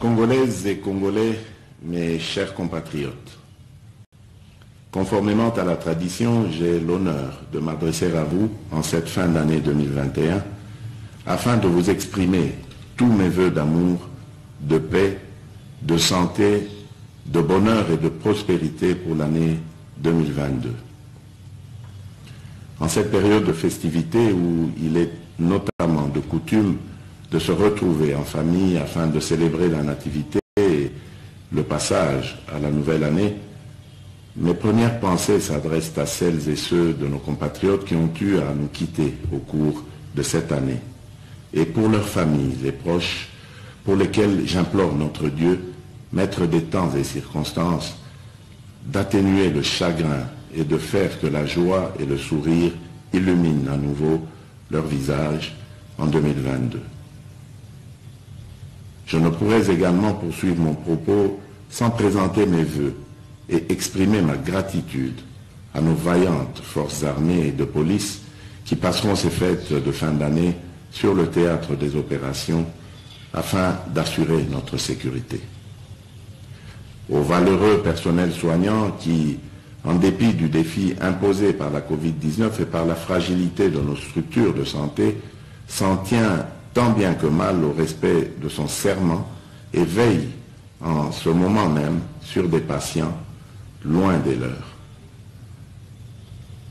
Congolaises et Congolais, mes chers compatriotes, conformément à la tradition, j'ai l'honneur de m'adresser à vous en cette fin d'année 2021 afin de vous exprimer tous mes vœux d'amour, de paix, de santé, de bonheur et de prospérité pour l'année 2022. En cette période de festivité où il est notamment de coutume de se retrouver en famille afin de célébrer la nativité et le passage à la nouvelle année, mes premières pensées s'adressent à celles et ceux de nos compatriotes qui ont eu à nous quitter au cours de cette année, et pour leurs familles et proches, pour lesquels j'implore notre Dieu, maître des temps et circonstances, d'atténuer le chagrin et de faire que la joie et le sourire illuminent à nouveau leur visage en 2022. Je ne pourrais également poursuivre mon propos sans présenter mes vœux et exprimer ma gratitude à nos vaillantes forces armées et de police qui passeront ces fêtes de fin d'année sur le théâtre des opérations afin d'assurer notre sécurité. Aux valeureux personnels soignants qui, en dépit du défi imposé par la Covid-19 et par la fragilité de nos structures de santé, s'en tient tant bien que mal au respect de son serment et veille en ce moment même sur des patients loin des leurs.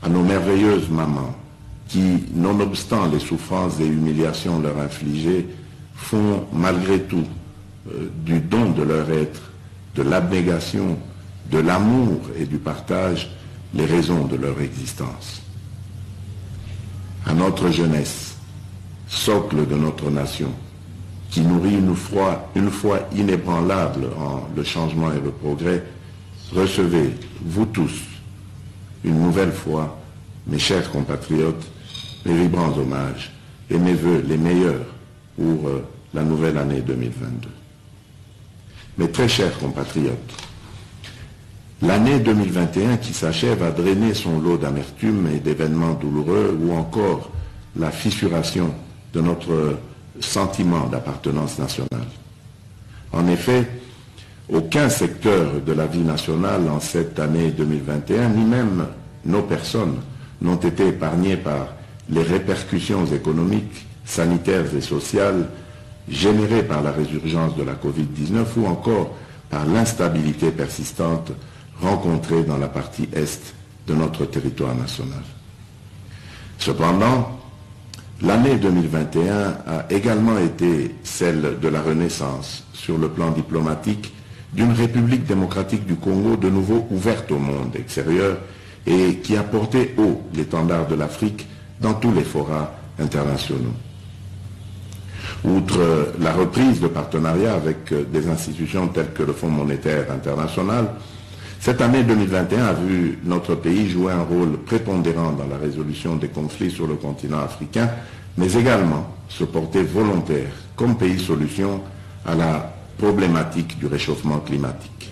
À nos merveilleuses mamans qui, nonobstant les souffrances et humiliations leur infligées, font malgré tout du don de leur être, de l'abnégation, de l'amour et du partage les raisons de leur existence. À notre jeunesse, socle de notre nation, qui nourrit une foi inébranlable en le changement et le progrès, recevez, vous tous, une nouvelle fois, mes chers compatriotes, mes vibrants hommages et mes vœux les meilleurs pour la nouvelle année 2022. Mes très chers compatriotes, l'année 2021 qui s'achève a drainé son lot d'amertume et d'événements douloureux ou encore la fissuration de notre sentiment d'appartenance nationale. En effet, aucun secteur de la vie nationale en cette année 2021, ni même nos personnes, n'ont été épargnés par les répercussions économiques, sanitaires et sociales générées par la résurgence de la Covid-19 ou encore par l'instabilité persistante rencontrée dans la partie est de notre territoire national. Cependant, l'année 2021 a également été celle de la renaissance sur le plan diplomatique d'une République démocratique du Congo de nouveau ouverte au monde extérieur et qui a porté haut l'étendard de l'Afrique dans tous les forats internationaux. Outre la reprise de partenariats avec des institutions telles que le Fonds monétaire international, cette année 2021 a vu notre pays jouer un rôle prépondérant dans la résolution des conflits sur le continent africain, mais également se porter volontaire comme pays solution à la problématique du réchauffement climatique.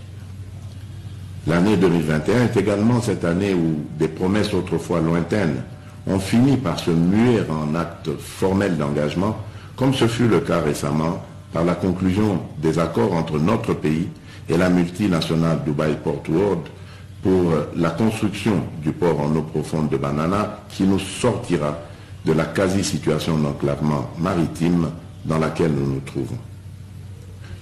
L'année 2021 est également cette année où des promesses autrefois lointaines ont fini par se muer en actes formels d'engagement, comme ce fut le cas récemment par la conclusion des accords entre notre pays et la multinationale Dubai Port World pour la construction du port en eau profonde de Banana qui nous sortira de la quasi-situation d'enclavement maritime dans laquelle nous nous trouvons.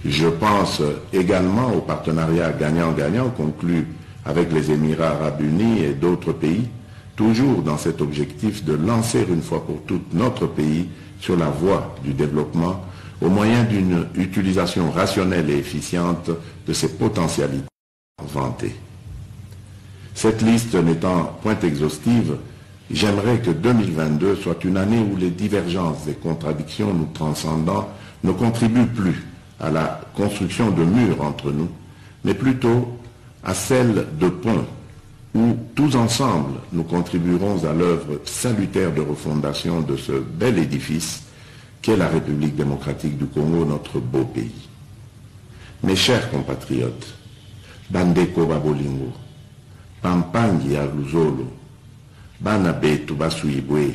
Je pense également au partenariat gagnant-gagnant conclu avec les Émirats arabes unis et d'autres pays, toujours dans cet objectif de lancer une fois pour toutes notre pays sur la voie du développement au moyen d'une utilisation rationnelle et efficiente de ses potentialités vantées. Cette liste n'étant point exhaustive, j'aimerais que 2022 soit une année où les divergences et contradictions nous transcendant ne contribuent plus à la construction de murs entre nous, mais plutôt à celle de ponts où tous ensemble nous contribuerons à l'œuvre salutaire de refondation de ce bel édifice qu'est la République démocratique du Congo, notre beau pays. Mes chers compatriotes, Bandeko Babolingo, Pampangi ya Luzolo, Bana betu basuibwe,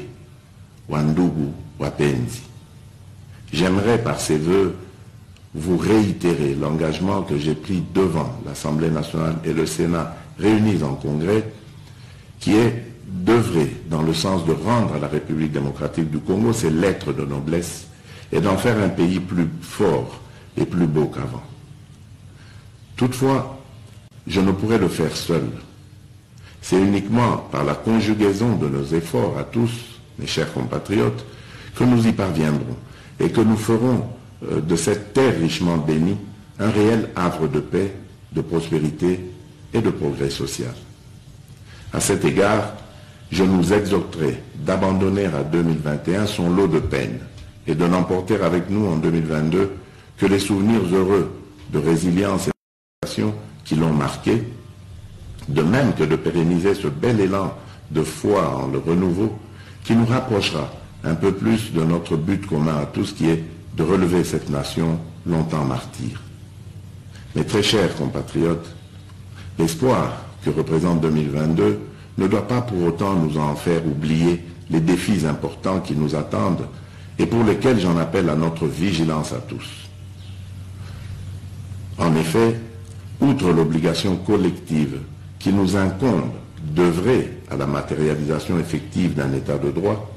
Wandugu wapenzi. J'aimerais par ces vœux vous réitérer l'engagement que j'ai pris devant l'Assemblée nationale et le Sénat réunis en congrès, qui est d'œuvrer dans le sens de rendre à la République démocratique du Congo ses lettres de noblesse et d'en faire un pays plus fort et plus beau qu'avant. Toutefois, je ne pourrais le faire seul. C'est uniquement par la conjugaison de nos efforts à tous, mes chers compatriotes, que nous y parviendrons et que nous ferons de cette terre richement bénie un réel havre de paix, de prospérité et de progrès social. À cet égard, je nous exhorterai d'abandonner à 2021 son lot de peines et de n'emporter avec nous en 2022 que les souvenirs heureux de résilience et d'action qui l'ont marqué, de même que de pérenniser ce bel élan de foi en le renouveau qui nous rapprochera un peu plus de notre but commun à tous, qui est de relever cette nation longtemps martyre. Mes très chers compatriotes, l'espoir que représente 2022 ne doit pas pour autant nous en faire oublier les défis importants qui nous attendent et pour lesquels j'en appelle à notre vigilance à tous. En effet, outre l'obligation collective qui nous incombe d'œuvrer à la matérialisation effective d'un état de droit,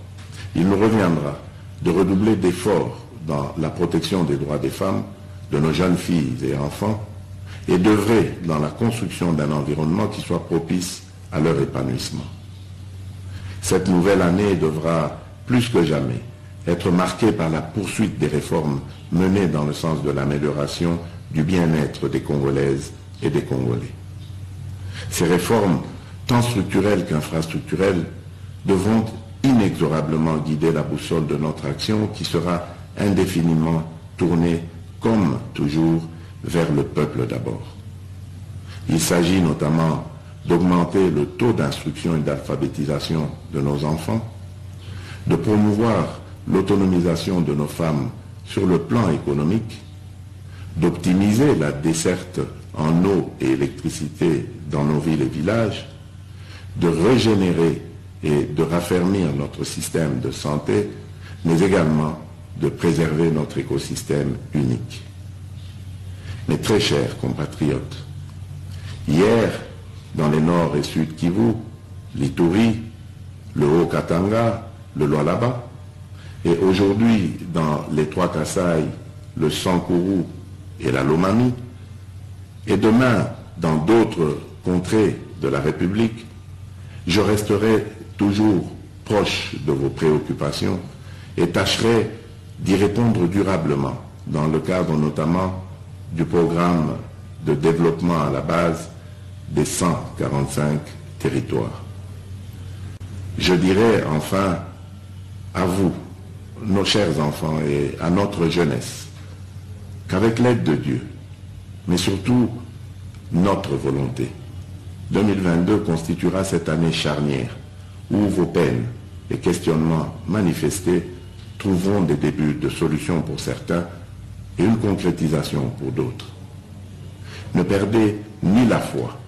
il nous reviendra de redoubler d'efforts dans la protection des droits des femmes, de nos jeunes filles et enfants, et d'œuvrer dans la construction d'un environnement qui soit propice à leur épanouissement. Cette nouvelle année devra, plus que jamais, être marquée par la poursuite des réformes menées dans le sens de l'amélioration du bien-être des Congolaises et des Congolais. Ces réformes, tant structurelles qu'infrastructurelles, devront inexorablement guider la boussole de notre action qui sera indéfiniment tournée, comme toujours, vers le peuple d'abord. Il s'agit notamment d'augmenter le taux d'instruction et d'alphabétisation de nos enfants, de promouvoir l'autonomisation de nos femmes sur le plan économique, d'optimiser la desserte en eau et électricité dans nos villes et villages, de régénérer et de raffermir notre système de santé, mais également de préserver notre écosystème unique. Mes très chers compatriotes, hier, dans les Nord et Sud Kivu, l'Ituri, le Haut-Katanga, le Lualaba, et aujourd'hui dans les Trois Kasaï, le Sankuru et la Lomami, et demain dans d'autres contrées de la République, je resterai toujours proche de vos préoccupations et tâcherai d'y répondre durablement dans le cadre notamment du programme de développement à la base des 145 territoires. Je dirais enfin à vous, nos chers enfants, et à notre jeunesse, qu'avec l'aide de Dieu, mais surtout notre volonté, 2022 constituera cette année charnière où vos peines et questionnements manifestés trouveront des débuts de solutions pour certains et une concrétisation pour d'autres. Ne perdez ni la foi,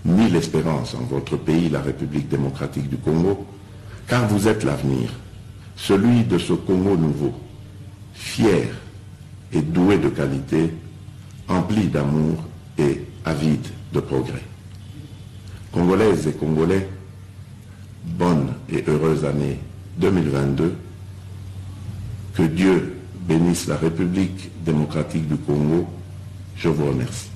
ni l'espérance en votre pays, la République démocratique du Congo, car vous êtes l'avenir, celui de ce Congo nouveau, fier et doué de qualité, empli d'amour et avide de progrès. Congolaises et Congolais, bonne et heureuse année 2022. Que Dieu bénisse la République démocratique du Congo. Je vous remercie.